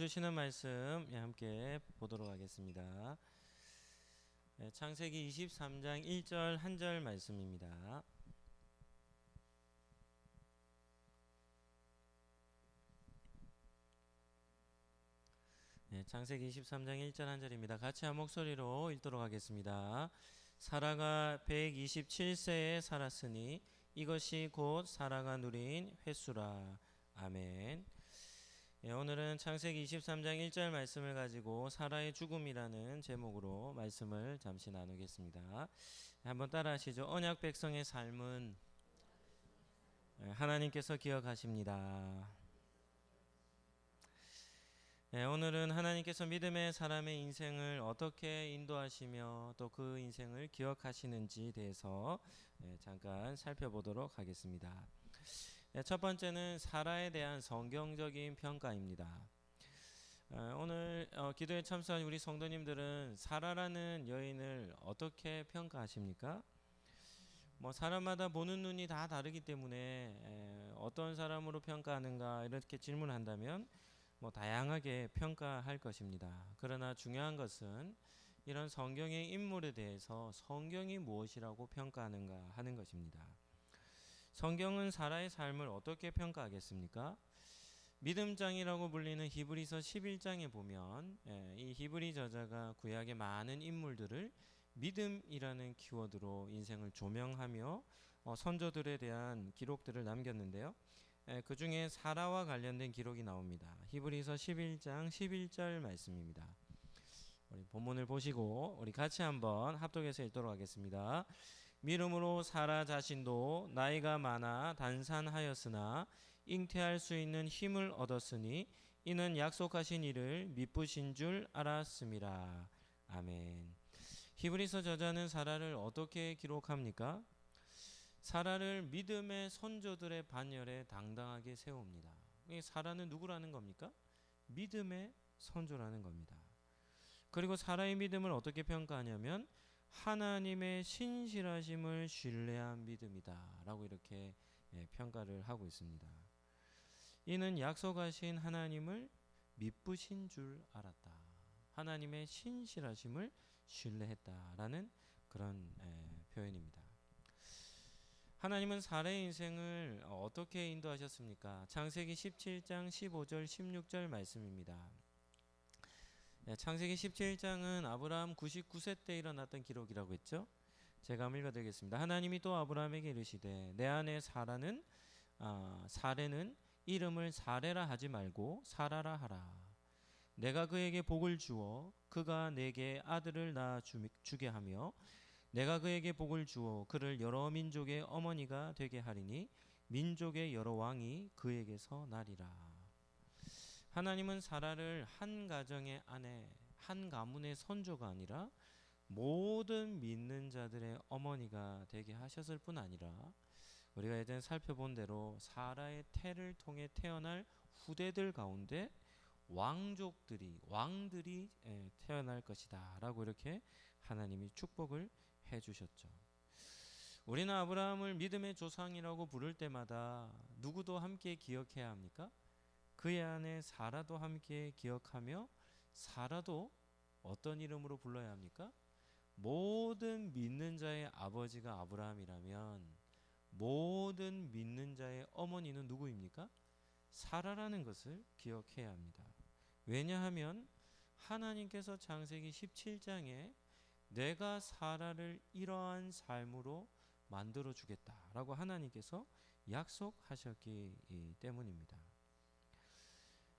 주시는 말씀 함께 보도록 하겠습니다. 창세기 23장 1절 한 절 말씀입니다. 창세기 23장 1절 한 절입니다. 같이 한 목소리로 읽도록 하겠습니다. 사라가 127세에 살았으니 이것이 곧 사라가 누린 횟수라. 아멘. 오늘은 창세기 23장 1절 말씀을 가지고 사라의 죽음이라는 제목으로 말씀을 잠시 나누겠습니다. 한번 따라 하시죠. 언약 백성의 삶은 하나님께서 기억하십니다. 오늘은 하나님께서 믿음의 사람의 인생을 어떻게 인도하시며 또 그 인생을 기억하시는지에 대해서 잠깐 살펴보도록 하겠습니다. 첫 번째는 사라에 대한 성경적인 평가입니다. 오늘 기도에 참석한 우리 성도님들은 사라라는 여인을 어떻게 평가하십니까? 사람마다 보는 눈이 다 다르기 때문에 어떤 사람으로 평가하는가 이렇게 질문한다면 다양하게 평가할 것입니다. 그러나 중요한 것은 이런 성경의 인물에 대해서 성경이 무엇이라고 평가하는가 하는 것입니다. 성경은 사라의 삶을 어떻게 평가하겠습니까? 믿음장이라고 불리는 히브리서 11장에 보면 이 히브리 저자가 구약의 많은 인물들을 믿음이라는 키워드로 인생을 조명하며 선조들에 대한 기록들을 남겼는데요. 그 중에 사라와 관련된 기록이 나옵니다. 히브리서 11장 11절 말씀입니다. 우리 본문을 보시고 우리 같이 한번 합독해서 읽도록 하겠습니다. 믿음으로 사라 자신도 나이가 많아 단산하였으나 잉태할 수 있는 힘을 얻었으니 이는 약속하신 이를 미쁘신 줄 알았음이라. 아멘. 히브리서 저자는 사라를 어떻게 기록합니까? 사라를 믿음의 선조들의 반열에 당당하게 세웁니다. 사라는 누구라는 겁니까? 믿음의 선조라는 겁니다. 그리고 사라의 믿음을 어떻게 평가하냐면 하나님의 신실하심을 신뢰한 믿음이다 라고 이렇게 평가를 하고 있습니다. 이는 약속하신 하나님을 미쁘신 줄 알았다. 하나님의 신실하심을 신뢰했다라는 그런 표현입니다. 하나님은 사라의 인생을 어떻게 인도하셨습니까? 창세기 17장 15절 16절 말씀입니다. 창세기 17장은 아브라함 99세 때 일어났던 기록이라고 했죠. 제가 한번 읽어드리겠습니다. 하나님이 또 아브라함에게 이르시되 내 아내 사라는 이름을 사레라 하지 말고 사라라 하라. 내가 그에게 복을 주어 그가 내게 아들을 낳아 주게 하며 내가 그에게 복을 주어 그를 여러 민족의 어머니가 되게 하리니 민족의 여러 왕이 그에게서 나리라. 하나님은 사라를 한 가정의 아내, 한 가문의 선조가 아니라 모든 믿는 자들의 어머니가 되게 하셨을 뿐 아니라 우리가 예전에 살펴본 대로 사라의 태를 통해 태어날 후대들 가운데 왕들이 태어날 것이다 라고 이렇게 하나님이 축복을 해주셨죠. 우리는 아브라함을 믿음의 조상이라고 부를 때마다 누구도 함께 기억해야 합니까? 그의 아내 사라도 함께 기억하며 사라도 어떤 이름으로 불러야 합니까? 모든 믿는 자의 아버지가 아브라함이라면 모든 믿는 자의 어머니는 누구입니까? 사라라는 것을 기억해야 합니다. 왜냐하면 하나님께서 창세기 17장에 내가 사라를 이러한 삶으로 만들어 주겠다라고 하나님께서 약속하셨기 때문입니다.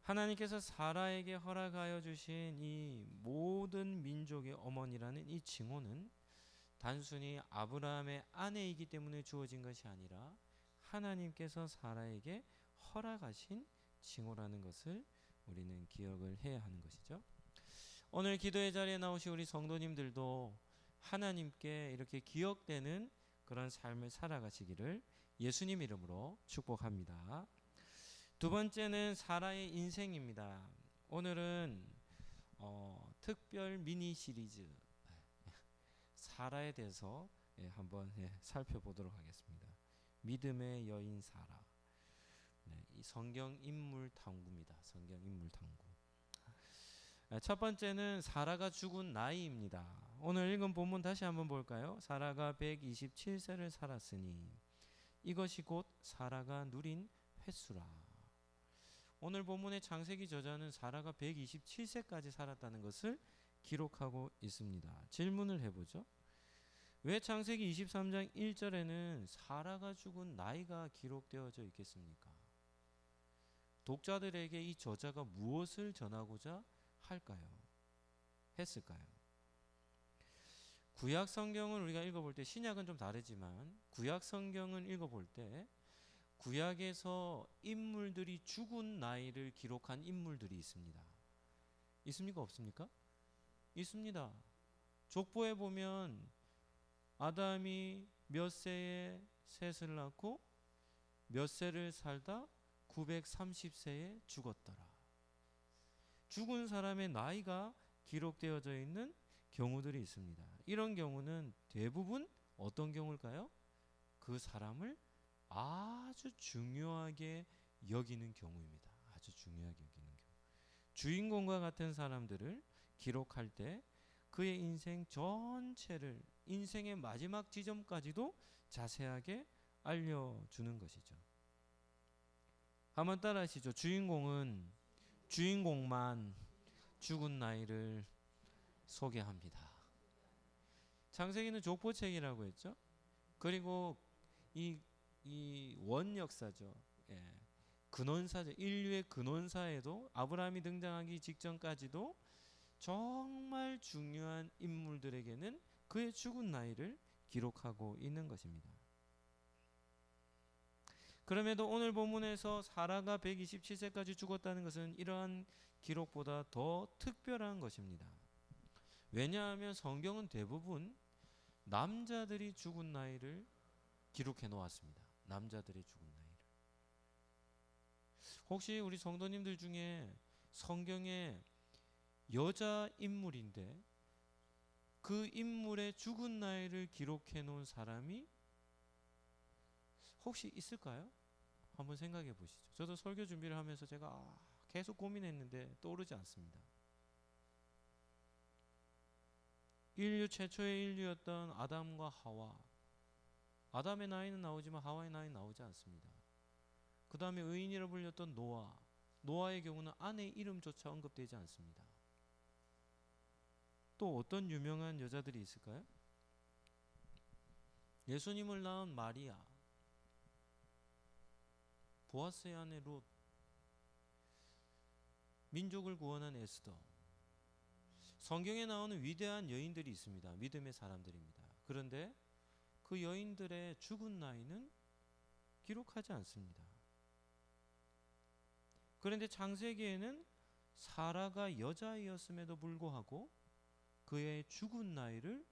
하나님께서 사라에게 허락하여 주신 이 모든 민족의 어머니라는 이 칭호는 단순히 아브라함의 아내이기 때문에 주어진 것이 아니라 하나님께서 사라에게 허락하신 칭호라는 것을 우리는 기억을 해야 하는 것이죠. 오늘 기도의 자리에 나오신 우리 성도님들도 하나님께 이렇게 기억되는 그런 삶을 살아가시기를 예수님 이름으로 축복합니다. 두 번째는 사라의 인생입니다. 오늘은 특별 미니 시리즈 사라에 대해서 한번 살펴보도록 하겠습니다. 믿음의 여인 사라. 이 성경 인물 탐구입니다. 성경 인물 탐구. 첫 번째는 사라가 죽은 나이입니다. 오늘 읽은 본문 다시 한번 볼까요? 사라가 127세를 살았으니 이것이 곧 사라가 누린 횟수라. 오늘 본문의 창세기 저자는 사라가 127세까지 살았다는 것을 기록하고 있습니다. 질문을 해보죠. 왜 창세기 23장 1절에는 사라가 죽은 나이가 기록되어져 있겠습니까? 독자들에게 이 저자가 무엇을 전하고자 했을까요? 구약 성경을 우리가 읽어볼 때, 신약은 좀 다르지만 구약 성경을 읽어볼 때 구약에서 인물들이 죽은 나이를 기록한 인물들이 있습니다. 있습니까? 없습니까? 있습니다. 족보에 보면 아담이 몇 세에 셋을 낳고 몇 세를 살다 930세에 죽었더라. 죽은 사람의 나이가 기록되어져 있는 경우들이 있습니다. 이런 경우는 대부분 어떤 경우일까요? 그 사람을 아주 중요하게 여기는 경우입니다. 아주 중요하게 여기는 경우. 주인공과 같은 사람들을 기록할 때 그의 인생 전체를, 인생의 마지막 지점까지도 자세하게 알려주는 것이죠. 한번 따라 하시죠. 주인공만 죽은 나이를 소개합니다. 창세기는 족보책이라고 했죠. 그리고 이 원역사죠. 근원사죠. 인류의 근원사에도 아브라함이 등장하기 직전까지도 정말 중요한 인물들에게는 그의 죽은 나이를 기록하고 있는 것입니다. 그럼에도 오늘 본문에서 사라가 127세까지 죽었다는 것은 이러한 기록보다 더 특별한 것입니다. 왜냐하면 성경은 대부분 남자들이 죽은 나이를 기록해 놓았습니다. 남자들의 죽은 나이를. 혹시 우리 성도님들 중에 성경에 여자 인물인데 그 인물의 죽은 나이를 기록해 놓은 사람이 혹시 있을까요? 한번 생각해 보시죠. 저도 설교 준비를 하면서 제가 계속 고민했는데 떠오르지 않습니다. 인류 최초의 인류였던 아담과 하와. 아담의 나이는 나오지만 하와의 나이는 나오지 않습니다. 그 다음에 의인이라 불렸던 노아. 노아의 경우는 아내 이름조차 언급되지 않습니다. 또 어떤 유명한 여자들이 있을까요? 예수님을 낳은 마리아, 보아스의 아내 룻, 민족을 구원한 에스더. 성경에 나오는 위대한 여인들이 있습니다. 믿음의 사람들입니다. 그런데 그 여인들의 죽은 나이는 기록하지 않습니다. 그런데 창세기에는 사라가 여자이었음에도 불구하고 그의 죽은 나이를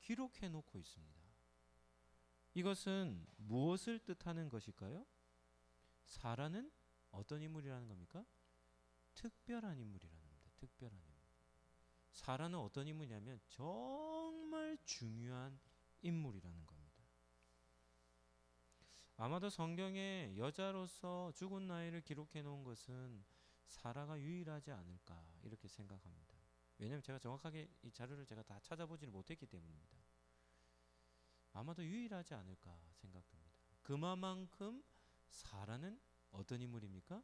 기록해 놓고 있습니다. 이것은 무엇을 뜻하는 것일까요? 사라는 어떤 인물이라는 겁니까? 특별한 인물이라는 겁니다. 특별한 인물. 사라는 어떤 인물이냐면 정말 중요한 인물이라는 겁니다. 아마도 성경에 여자로서 죽은 나이를 기록해 놓은 것은 사라가 유일하지 않을까 이렇게 생각합니다. 왜냐하면 제가 정확하게 이 자료를 제가 다 찾아보지를 못했기 때문입니다. 아마도 유일하지 않을까 생각됩니다. 그만큼 사라는 어떤 인물입니까?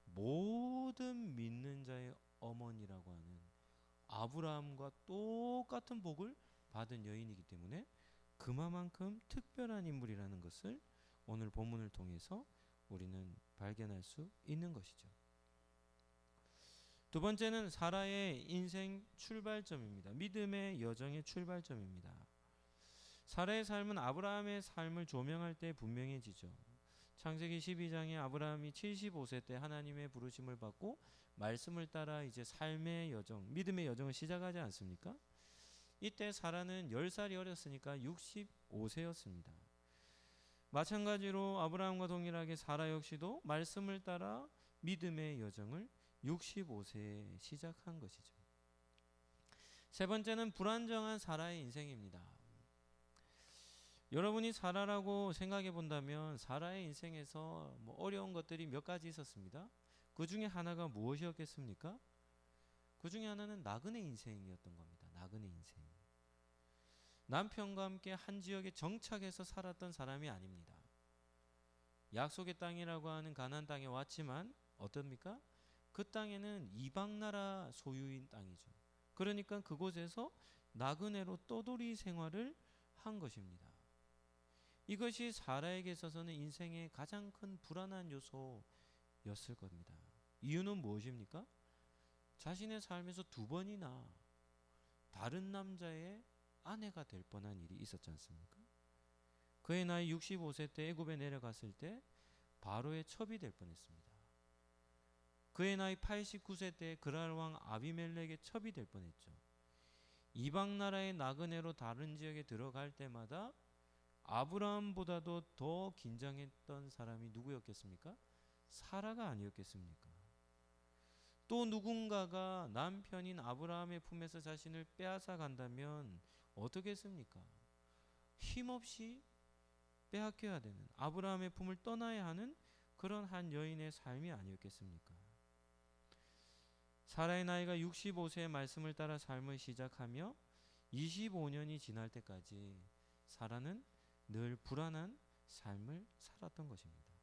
모든 믿는 자의 어머니라고 하는 아브라함과 똑같은 복을 받은 여인이기 때문에 그만큼 특별한 인물이라는 것을 오늘 본문을 통해서 우리는 발견할 수 있는 것이죠. 두 번째는 사라의 인생 출발점입니다. 믿음의 여정의 출발점입니다. 사라의 삶은 아브라함의 삶을 조명할 때 분명해지죠. 창세기 12장에 아브라함이 75세 때 하나님의 부르심을 받고 말씀을 따라 이제 삶의 여정, 믿음의 여정을 시작하지 않습니까? 이때 사라는 10살이 어렸으니까 65세였습니다. 마찬가지로 아브라함과 동일하게 사라 역시도 말씀을 따라 믿음의 여정을 65세에 시작한 것이죠. 세 번째는 불안정한 사라의 인생입니다. 여러분이 사라라고 생각해 본다면 사라의 인생에서 어려운 것들이 몇 가지 있었습니다. 그 중에 하나가 무엇이었겠습니까? 그 중에 하나는 나그네 인생이었던 겁니다. 나그네 인생. 남편과 함께 한 지역에 정착해서 살았던 사람이 아닙니다. 약속의 땅이라고 하는 가나안 땅에 왔지만 어떻습니까? 그 땅에는 이방 나라 소유인 땅이죠. 그러니까 그곳에서 나그네로 떠돌이 생활을 한 것입니다. 이것이 사라에게 있어서는 인생의 가장 큰 불안한 요소였을 겁니다. 이유는 무엇입니까? 자신의 삶에서 두 번이나 다른 남자의 아내가 될 뻔한 일이 있었지 않습니까? 그의 나이 65세 때 애굽에 내려갔을 때 바로의 첩이 될 뻔했습니다. 그의 나이 89세 때 그랄 왕 아비멜렉의 첩이 될 뻔했죠. 이방 나라의 나그네로 다른 지역에 들어갈 때마다 아브라함보다도 더 긴장했던 사람이 누구였겠습니까? 사라가 아니었겠습니까? 또 누군가가 남편인 아브라함의 품에서 자신을 빼앗아 간다면 어떻겠습니까? 힘없이 빼앗겨야 되는, 아브라함의 품을 떠나야 하는 그런 한 여인의 삶이 아니었겠습니까? 사라의 나이가 65세의 말씀을 따라 삶을 시작하며 25년이 지날 때까지 사라는 늘 불안한 삶을 살았던 것입니다.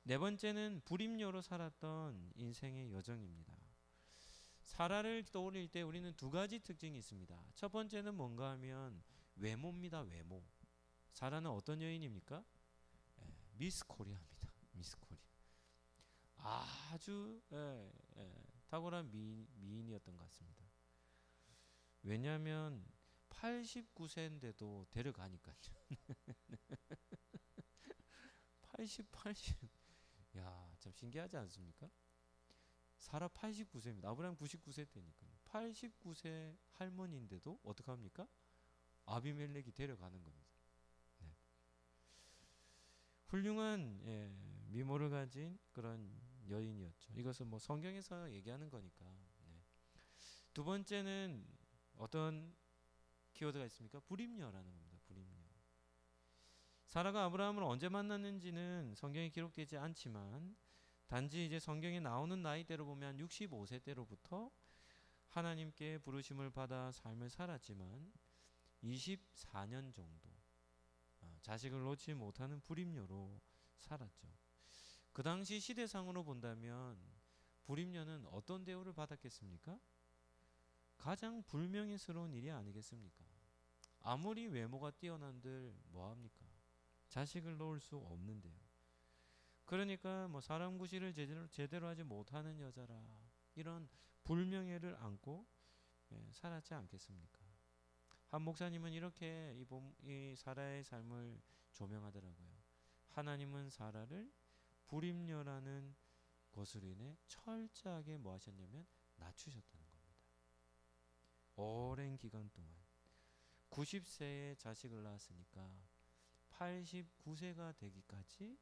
네 번째는 불임녀로 살았던 인생의 여정입니다. 사라를 떠올릴 때 우리는 두 가지 특징이 있습니다. 첫 번째는 뭔가 하면 외모입니다. 외모. 사라는 어떤 여인입니까? 미스 코리아입니다. 미스 코리아. 아주 탁월한 미인이었던 것 같습니다. 왜냐하면 89세인데도 데려가니까요. 80. 야, 참 신기하지 않습니까? 사라 89세입니다. 아브라함 99세 때니까요. 89세 할머니인데도 어떡합니까? 아비멜렉이 데려가는 겁니다. 네. 훌륭한 미모를 가진 그런 여인이었죠. 이것은 뭐 성경에서 얘기하는 거니까. 네. 두 번째는 어떤 키워드가 있습니까? 불임녀라는 겁니다. 불임녀. 사라가 아브라함을 언제 만났는지는 성경에 기록되지 않지만 단지 이제 성경에 나오는 나이대로 보면 65세 때로부터 하나님께 부르심을 받아 삶을 살았지만 24년 정도 자식을 놓지 못하는 불임녀로 살았죠. 그 당시 시대상으로 본다면 불임녀는 어떤 대우를 받았겠습니까? 가장 불명예스러운 일이 아니겠습니까? 아무리 외모가 뛰어난들 뭐합니까? 자식을 놓을 수 없는데요. 그러니까 뭐 사람 구실을 제대로 하지 못하는 여자라 이런 불명예를 안고 살았지 않겠습니까? 한 목사님은 이렇게 이 사라의 삶을 조명하더라고요. 하나님은 사라를 불임녀라는 것으로 인해 철저하게 뭐 하셨냐면 낮추셨다는 겁니다. 오랜 기간 동안 90세에 자식을 낳았으니까 89세가 되기까지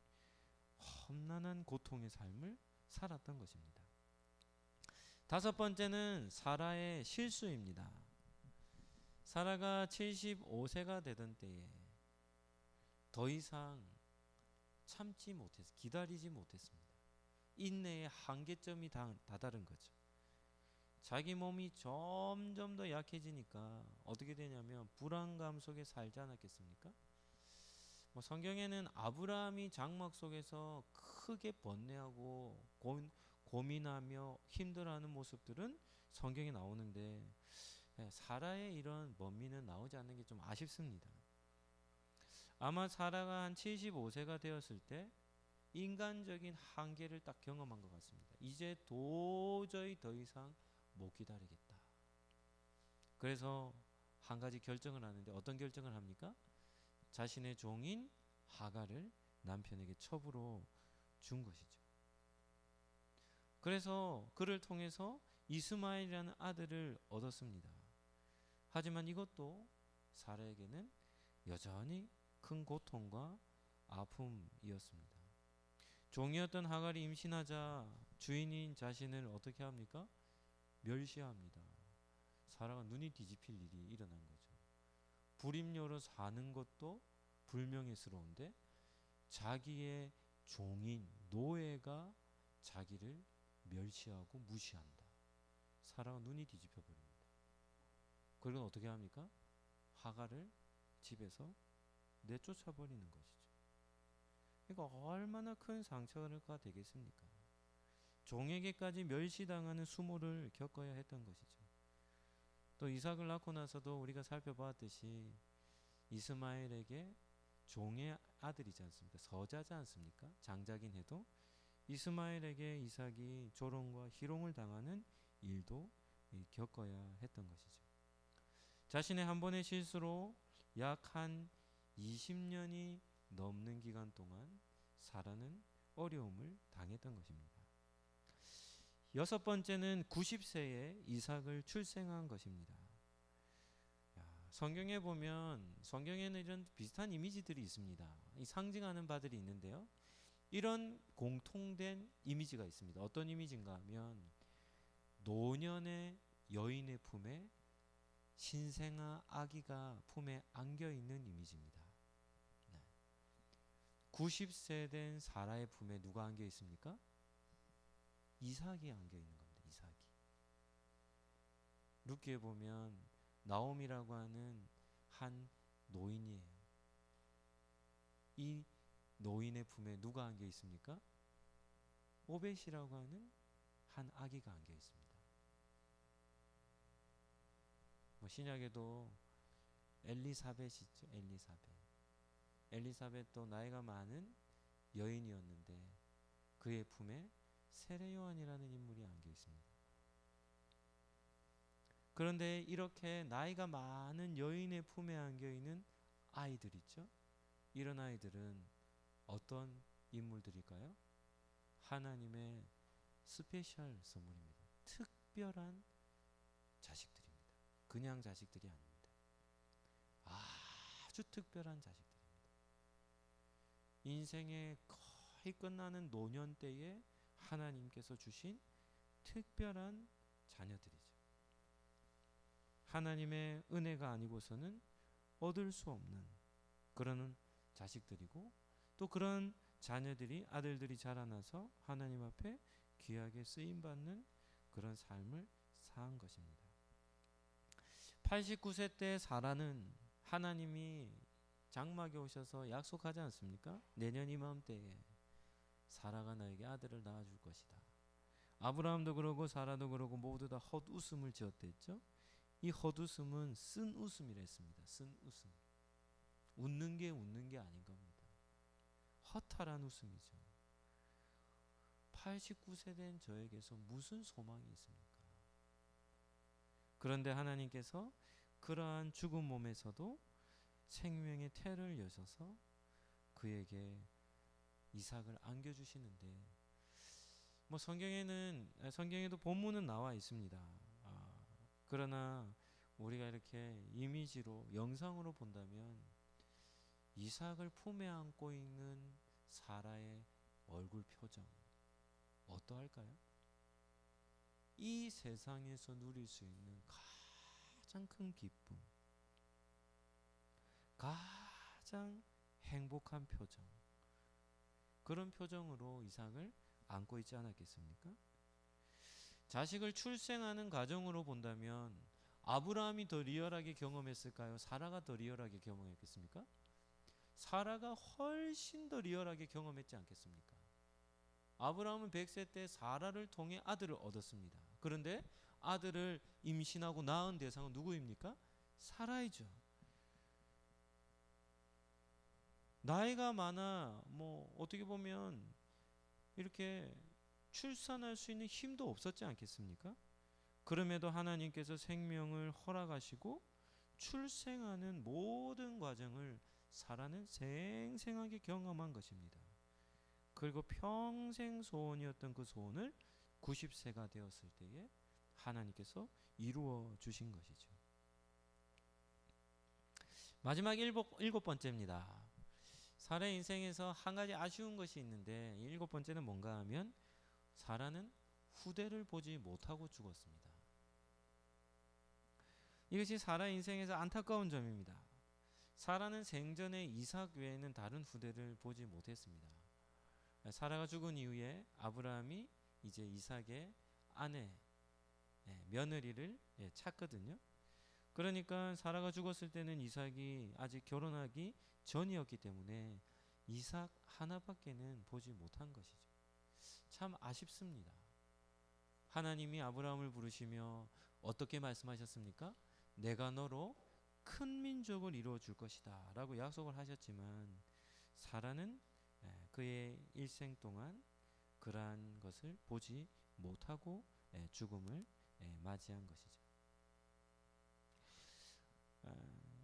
험난한 고통의 삶을 살았던 것입니다. 다섯 번째는 사라의 실수입니다. 사라가 75세가 되던 때에 더 이상 참지 못해서 기다리지 못했습니다. 인내의 한계점이 다다른 거죠. 자기 몸이 점점 더 약해지니까 어떻게 되냐면 불안감 속에 살지 않았겠습니까? 뭐 성경에는 아브라함이 장막 속에서 크게 번뇌하고 고민하며 힘들어하는 모습들은 성경에 나오는데 사라의 이런 범미는 나오지 않는 게 좀 아쉽습니다. 아마 사라가 한 75세가 되었을 때 인간적인 한계를 딱 경험한 것 같습니다. 이제 도저히 더 이상 못 기다리겠다. 그래서 한 가지 결정을 하는데 어떤 결정을 합니까? 자신의 종인 하갈을 남편에게 첩으로 준 것이죠. 그래서 그를 통해서 이스마엘이라는 아들을 얻었습니다. 하지만 이것도 사라에게는 여전히 큰 고통과 아픔이었습니다. 종이었던 하갈이 임신하자 주인인 자신을 어떻게 합니까? 멸시합니다. 사라가 눈이 뒤집힐 일이 일어난 거죠. 불임녀로 사는 것도 불명예스러운데 자기의 종인 노예가 자기를 멸시하고 무시한다. 사라가 눈이 뒤집혀 버립니다. 그리고 어떻게 합니까? 하갈을 집에서 내쫓아 버리는 것이죠. 그러니까 얼마나 큰 상처가 되겠습니까? 종에게까지 멸시당하는 수모를 겪어야 했던 것이죠. 또 이삭을 낳고 나서도 우리가 살펴보았듯이 이스마엘에게 종의 아들이지 않습니까? 서자지 않습니까? 장자긴 해도 이스마엘에게 이삭이 조롱과 희롱을 당하는 일도 겪어야 했던 것이죠. 자신의 한 번의 실수로 약 한 20년이 넘는 기간 동안 사라는 어려움을 당했던 것입니다. 여섯 번째는 90세에 이삭을 출생한 것입니다. 성경에 보면 성경에는 이런 비슷한 이미지들이 있습니다. 이 상징하는 바들이 있는데요. 이런 공통된 이미지가 있습니다. 어떤 이미지인가 하면 노년의 여인의 품에 신생아 아기가 품에 안겨있는 이미지입니다. 90세 된 사라의 품에 누가 안겨 있습니까? 이삭이 안겨 있는 겁니다. 이삭이. 룻기에 보면 나옴이라고 하는 한 노인이에요. 이 노인의 품에 누가 안겨 있습니까? 오벳이라고 하는 한 아기가 안겨 있습니다. 신약에도 엘리사벳이 있죠. 엘리사벳도 나이가 많은 여인이었는데 그의 품에 세례요한이라는 인물이 안겨 있습니다. 그런데 이렇게 나이가 많은 여인의 품에 안겨 있는 아이들 있죠. 이런 아이들은 어떤 인물들일까요? 하나님의 스페셜 선물입니다. 특별한 자식들입니다. 그냥 자식들이 아닙니다. 아주 특별한 자식들입니다. 인생의 거의 끝나는 노년 때에 하나님께서 주신 특별한 자녀들이죠. 하나님의 은혜가 아니고서는 얻을 수 없는 그런 자식들이고, 또 그런 자녀들이, 아들들이 자라나서 하나님 앞에 귀하게 쓰임받는 그런 삶을 산 것입니다. 89세 때 사라는 하나님이 장막에 오셔서 약속하지 않습니까? 내년 이맘때에 사라가 너에게 아들을 낳아줄 것이다. 아브라함도 그러고 사라도 그러고 모두 다 헛웃음을 지었댔죠. 이 헛웃음은 쓴 웃음이라 했습니다. 쓴 웃음. 웃는 게 아닌 겁니다. 허탈한 웃음이죠. 89세 된 저에게서 무슨 소망이 있습니까? 그런데 하나님께서 그러한 죽은 몸에서도 생명의 태를 여셔서 그에게 이삭을 안겨주시는데, 성경에도 본문은 나와 있습니다. 그러나 우리가 이렇게 이미지로, 영상으로 본다면 이삭을 품에 안고 있는 사라의 얼굴 표정 어떠할까요? 이 세상에서 누릴 수 있는 가장 큰 기쁨, 가장 행복한 표정, 그런 표정으로 이삭을 안고 있지 않았겠습니까? 자식을 출생하는 과정으로 본다면 아브라함이 더 리얼하게 경험했을까요? 사라가 더 리얼하게 경험했겠습니까? 사라가 훨씬 더 리얼하게 경험했지 않겠습니까? 아브라함은 100세 때 사라를 통해 아들을 얻었습니다. 그런데 아들을 임신하고 낳은 대상은 누구입니까? 사라이죠. 나이가 많아 어떻게 보면 이렇게 출산할 수 있는 힘도 없었지 않겠습니까? 그럼에도 하나님께서 생명을 허락하시고 출생하는 모든 과정을 사라는 생생하게 경험한 것입니다. 그리고 평생 소원이었던 그 소원을 90세가 되었을 때에 하나님께서 이루어 주신 것이죠. 마지막 일곱 번째입니다. 사라의 인생에서 한 가지 아쉬운 것이 있는데, 일곱 번째는 뭔가 하면 사라는 후대를 보지 못하고 죽었습니다. 이것이 사라의 인생에서 안타까운 점입니다. 사라는 생전에 이삭 외에는 다른 후대를 보지 못했습니다. 사라가 죽은 이후에 아브라함이 이제 이삭의 아내 며느리를 찾거든요. 그러니까 사라가 죽었을 때는 이삭이 아직 결혼하기 전이었기 때문에 이삭 하나밖에는 보지 못한 것이죠. 참 아쉽습니다. 하나님이 아브라함을 부르시며 어떻게 말씀하셨습니까? 내가 너로 큰 민족을 이루어 줄 것이다 라고 약속을 하셨지만 사라는 그의 일생 동안 그러한 것을 보지 못하고 죽음을 맞이한 것이죠.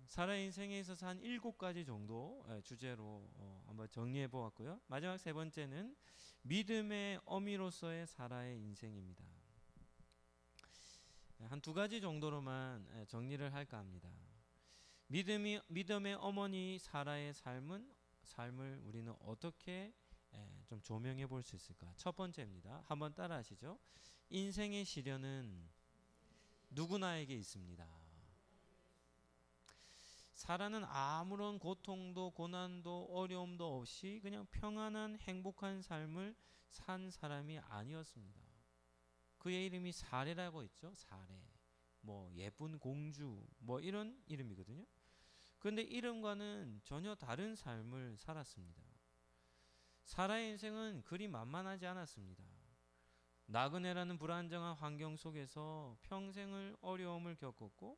사라의 인생에 있어서 한 7가지 정도 주제로 한번 정리해 보았고요. 마지막 세 번째는 믿음의 어미로서의 사라의 인생입니다. 한 2가지 정도로만 정리를 할까 합니다. 믿음의 어머니 사라의 삶을 우리는 어떻게 좀 조명해 볼 수 있을까? 첫 번째입니다. 한번 따라 하시죠. 인생의 시련은 누구나에게 있습니다. 사라는 아무런 고통도 고난도 어려움도 없이 그냥 평안한 행복한 삶을 산 사람이 아니었습니다. 그의 이름이 사레라고 했죠. 사레. 뭐 예쁜 공주 뭐 이런 이름이거든요. 그런데 이름과는 전혀 다른 삶을 살았습니다. 사라의 인생은 그리 만만하지 않았습니다. 나그네라는 불안정한 환경 속에서 평생을 어려움을 겪었고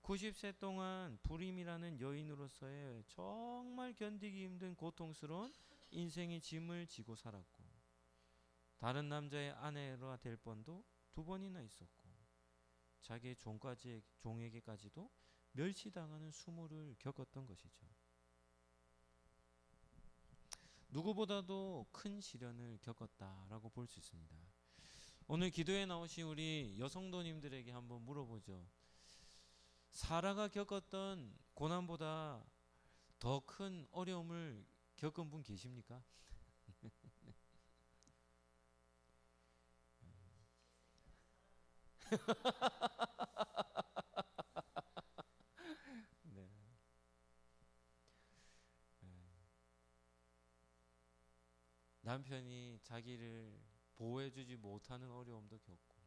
90세 동안 불임이라는 여인으로서의 정말 견디기 힘든 고통스러운 인생의 짐을 지고 살았고 다른 남자의 아내가 될 뻔도 2번이나 있었고 자기의 종에게까지도 멸시당하는 수모를 겪었던 것이죠. 누구보다도 큰 시련을 겪었다라고 볼 수 있습니다. 오늘 기도에 나오신 우리 여성도님들에게 한번 물어보죠. 사라가 겪었던 고난보다 더 큰 어려움을 겪은 분 계십니까? 네. 남편이 자기를 보호해주지 못하는 어려움도 겪고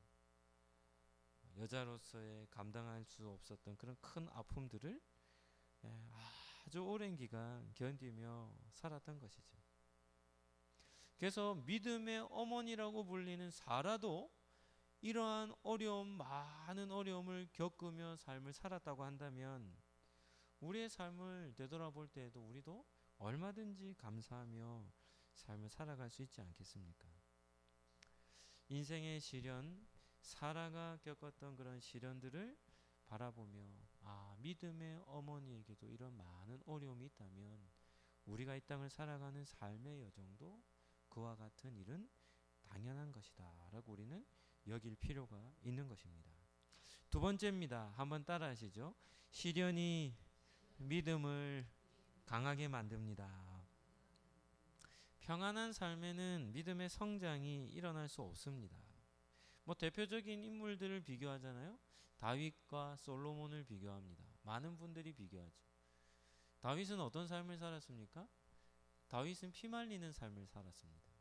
여자로서의 감당할 수 없었던 그런 큰 아픔들을 아주 오랜 기간 견디며 살았던 것이죠. 그래서 믿음의 어머니라고 불리는 사라도 이러한 많은 어려움을 겪으며 삶을 살았다고 한다면 우리의 삶을 되돌아볼 때에도 우리도 얼마든지 감사하며 삶을 살아갈 수 있지 않겠습니까? 인생의 시련, 사라가 겪었던 그런 시련들을 바라보며 믿음의 어머니에게도 이런 많은 어려움이 있다면 우리가 이 땅을 살아가는 삶의 여정도 그와 같은 일은 당연한 것이다 라고 우리는 여길 필요가 있는 것입니다. 2번째입니다. 한번 따라 하시죠. 시련이 믿음을 강하게 만듭니다. 평안한 삶에는 믿음의 성장이 일어날 수 없습니다. 뭐 대표적인 인물들을 비교하잖아요. 다윗과 솔로몬을 비교합니다. 많은 분들이 비교하죠. 다윗은 어떤 삶을 살았습니까? 다윗은 피말리는 삶을 살았습니다.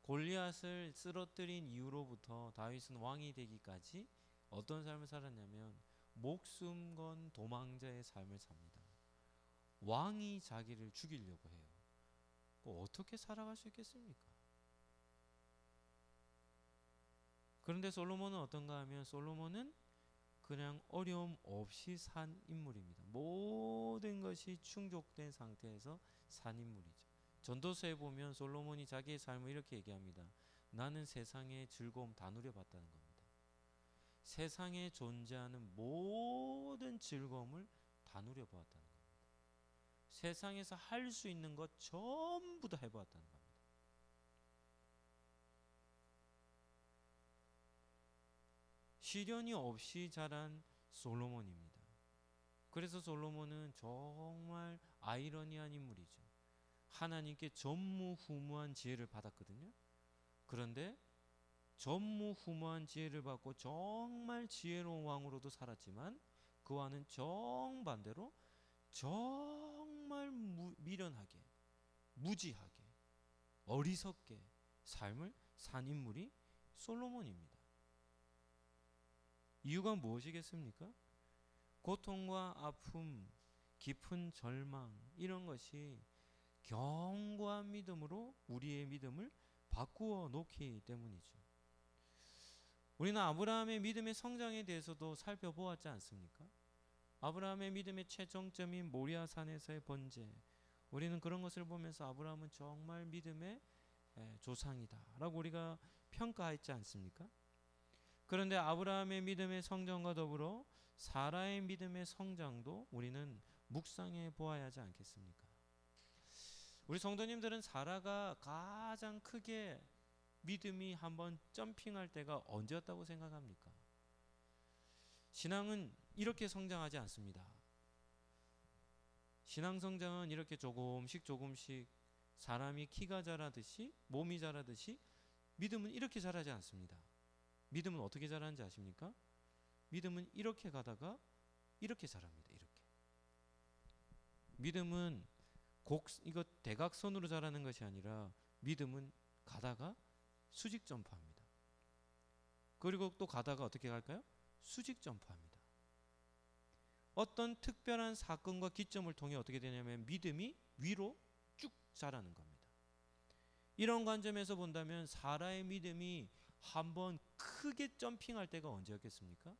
골리앗을 쓰러뜨린 이후로부터 다윗은 왕이 되기까지 어떤 삶을 살았냐면 목숨 건 도망자의 삶을 삽니다. 왕이 자기를 죽이려고 해요. 어떻게 살아갈 수 있겠습니까? 그런데 솔로몬은 어떤가 하면 솔로몬은 그냥 어려움 없이 산 인물입니다. 모든 것이 충족된 상태에서 산 인물이죠. 전도서에 보면 솔로몬이 자기의 삶을 이렇게 얘기합니다. 나는 세상의 즐거움 다 누려봤다는 겁니다. 세상에 존재하는 모든 즐거움을 다 누려보았다는 겁니다. 세상에서 할 수 있는 것 전부 다 해보았다는 겁니다. 시련이 없이 자란 솔로몬입니다. 그래서 솔로몬은 정말 아이러니한 인물이죠. 하나님께 전무후무한 지혜를 받았거든요. 그런데 전무후무한 지혜를 받고 정말 지혜로운 왕으로도 살았지만 그와는 정반대로 정말 미련하게 무지하게 어리석게 삶을 산 인물이 솔로몬입니다. 이유가 무엇이겠습니까? 고통과 아픔, 깊은 절망 이런 것이 견고한 믿음으로 우리의 믿음을 바꾸어 놓기 때문이죠. 우리는 아브라함의 믿음의 성장에 대해서도 살펴보았지 않습니까? 아브라함의 믿음의 최종점인 모리아산에서의 번제, 우리는 그런 것을 보면서 아브라함은 정말 믿음의 조상이다 라고 우리가 평가했지 않습니까? 그런데 아브라함의 믿음의 성장과 더불어 사라의 믿음의 성장도 우리는 묵상해 보아야 하지 않겠습니까? 우리 성도님들은 사라가 가장 크게 믿음이 한번 점핑할 때가 언제였다고 생각합니까? 신앙은 이렇게 성장하지 않습니다. 신앙 성장은 이렇게 조금씩 사람이 키가 자라듯이 몸이 자라듯이 믿음은 이렇게 자라지 않습니다. 믿음은 어떻게 자라는지 아십니까? 믿음은 이렇게 가다가 이렇게 자랍니다. 이렇게. 믿음은 이거 대각선으로 자라는 것이 아니라 믿음은 가다가 수직 점프합니다. 그리고 또 가다가 어떻게 갈까요? 수직 점프합니다. 어떤 특별한 사건과 기점을 통해 어떻게 되냐면 믿음이 위로 쭉 자라는 겁니다. 이런 관점에서 본다면 사라의 믿음이 한번 크게 점핑할 때가 언제였겠습니까?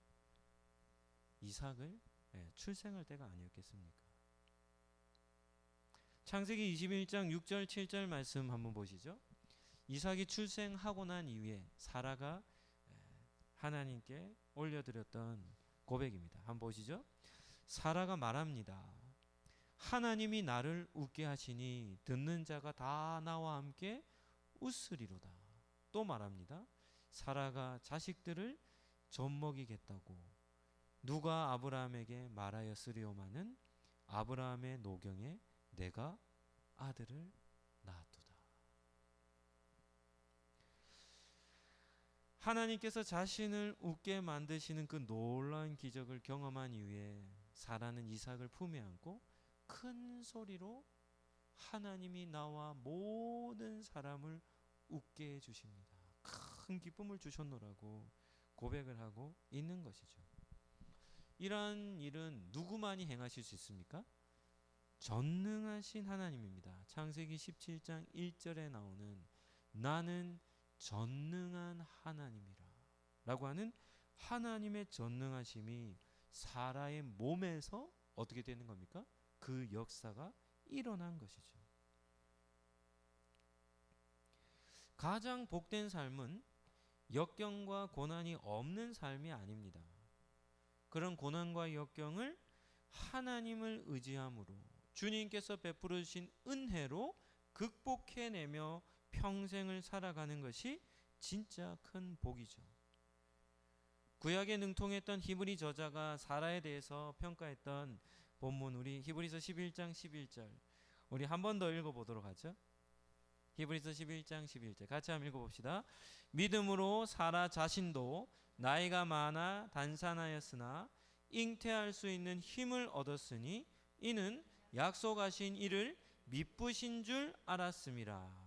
이삭을 출생할 때가 아니었겠습니까? 창세기 21장 6절 7절 말씀 한번 보시죠. 이삭이 출생하고 난 이후에 사라가 하나님께 올려드렸던 고백입니다. 한번 보시죠. 사라가 말합니다. 하나님이 나를 웃게 하시니 듣는 자가 다 나와 함께 웃으리로다. 또 말합니다. 사라가 자식들을 젖먹이겠다고 누가 아브라함에게 말하였으리오마는 아브라함의 노경에 내가 아들을 낳았도다. 하나님께서 자신을 웃게 만드시는 그 놀라운 기적을 경험한 이후에 사라는 이삭을 품에 안고 큰 소리로 하나님이 나와 모든 사람을 웃게 해주십니다. 큰 기쁨을 주셨노라고 고백을 하고 있는 것이죠. 이러한 일은 누구만이 행하실 수 있습니까? 전능하신 하나님입니다. 창세기 17장 1절에 나오는 나는 전능한 하나님이라 라고 하는 하나님의 전능하심이 사라의 몸에서 어떻게 되는 겁니까? 그 역사가 일어난 것이죠. 가장 복된 삶은 역경과 고난이 없는 삶이 아닙니다. 그런 고난과 역경을 하나님을 의지함으로 주님께서 베풀어 주신 은혜로 극복해내며 평생을 살아가는 것이 진짜 큰 복이죠. 구약에 능통했던 히브리 저자가 사라에 대해서 평가했던 본문 우리 히브리서 11장 11절 우리 한 번 더 읽어보도록 하죠. 히브리서 11장 11절 같이 한번 읽어봅시다. 믿음으로 사라 자신도 나이가 많아 단산하였으나 잉태할 수 있는 힘을 얻었으니 이는 약속하신 이를 미쁘신 줄 알았음이라.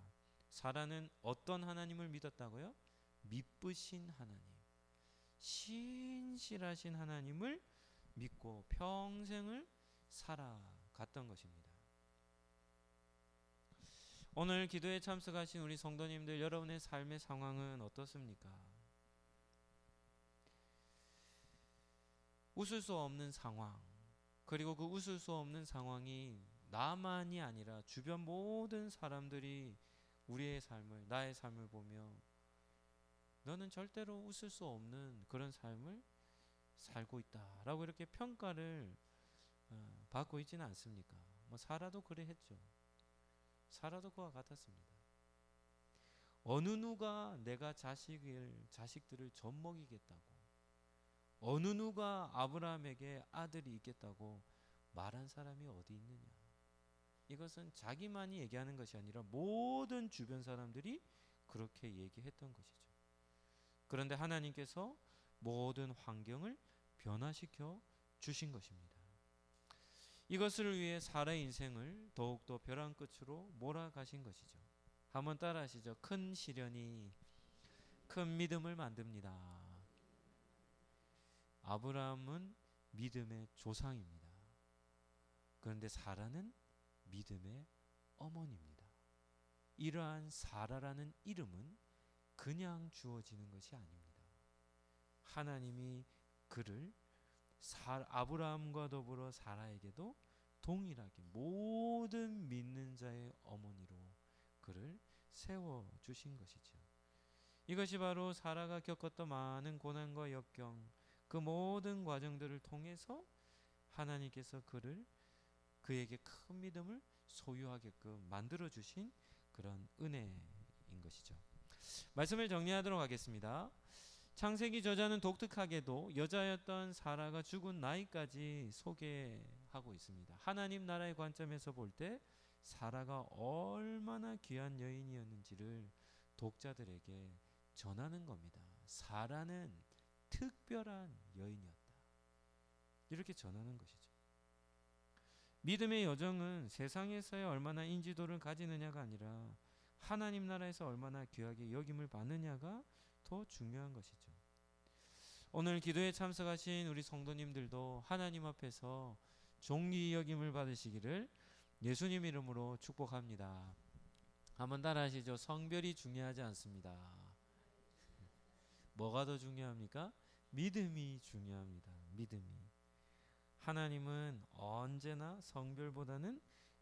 사라는 어떤 하나님을 믿었다고요? 미쁘신 하나님, 신실하신 하나님을 믿고 평생을 살아갔던 것입니다. 오늘 기도에 참석하신 우리 성도님들, 여러분의 삶의 상황은 어떻습니까? 웃을 수 없는 상황, 그리고 그 웃을 수 없는 상황이 나만이 아니라 주변 모든 사람들이 우리의 삶을, 나의 삶을 보며 너는 절대로 웃을 수 없는 그런 삶을 살고 있다라고 이렇게 평가를 받고 있지는 않습니까? 사라도 그래 했죠. 사라도 그와 같았습니다. 어느 누가 내가 자식들을 젖먹이겠다고, 어느 누가 아브라함에게 아들이 있겠다고 말한 사람이 어디 있느냐. 이것은 자기만이 얘기하는 것이 아니라 모든 주변 사람들이 그렇게 얘기했던 것이죠. 그런데 하나님께서 모든 환경을 변화시켜 주신 것입니다. 이것을 위해 사라의 인생을 더욱더 벼랑 끝으로 몰아가신 것이죠. 한번 따라 하시죠. 큰 시련이 큰 믿음을 만듭니다. 아브라함은 믿음의 조상입니다. 그런데 사라는 믿음의 어머니입니다. 이러한 사라라는 이름은 그냥 주어지는 것이 아닙니다. 하나님이 그를 아브라함과 더불어 사라에게도 동일하게 모든 믿는 자의 어머니로 그를 세워주신 것이죠. 이것이 바로 사라가 겪었던 많은 고난과 역경, 그 모든 과정들을 통해서 하나님께서 그에게 큰 믿음을 소유하게끔 만들어주신 그런 은혜인 것이죠. 말씀을 정리하도록 하겠습니다. 창세기 저자는 독특하게도 여자였던 사라가 죽은 나이까지 소개하고 있습니다. 하나님 나라의 관점에서 볼 때 사라가 얼마나 귀한 여인이었는지를 독자들에게 전하는 겁니다. 사라는 특별한 여인이었다. 이렇게 전하는 것이죠. 믿음의 여정은 세상에서의 얼마나 인지도를 가지느냐가 아니라 하나님 나라에서 얼마나 귀하게 여김을 받느냐가 더 중요한 것이죠. 오늘 기도에 참석하신 우리 성도님들도 하나님 앞에서 존귀 여김을 받으시기를 예수님 이름으로 축복합니다. 한번 따라하시죠. 성별이 중요하지 않습니다. 뭐가 더 중요합니까? 믿음이 중요합니다. 믿음이. 하나님은 언제나 성별보다는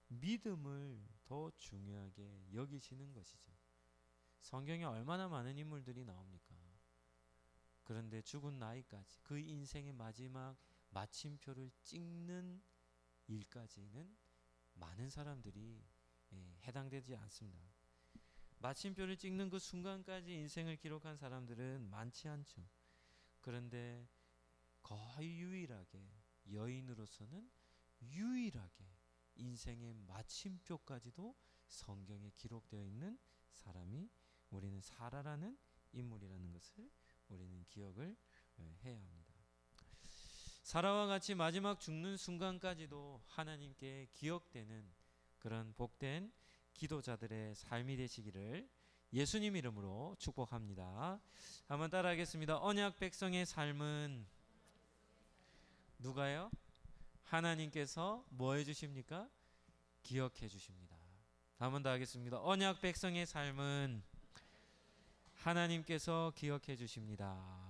믿음을 더 중요하게 여기시는 것이죠. 성경에 얼마나 많은 인물들이 나옵니까? 그런데 죽은 나이까지 그 인생의 마지막 마침표를 찍는 일까지는 많은 사람들이 해당되지 않습니다. 마침표를 찍는 그 순간까지 인생을 기록한 사람들은 많지 않죠. 그런데 거의 유일하게 여인으로서는 유일하게 인생의 마침표까지도 성경에 기록되어 있는 사람이 우리는 사라라는 인물이라는 것을 우리는 기억을 해야 합니다. 사라와 같이 마지막 죽는 순간까지도 하나님께 기억되는 그런 복된 기도자들의 삶이 되시기를 예수님 이름으로 축복합니다. 한번 따라하겠습니다. 언약 백성의 삶은 누가요? 하나님께서 뭐 해주십니까? 기억해 주십니다. 한번 더 하겠습니다. 언약 백성의 삶은 하나님께서 기억해 주십니다.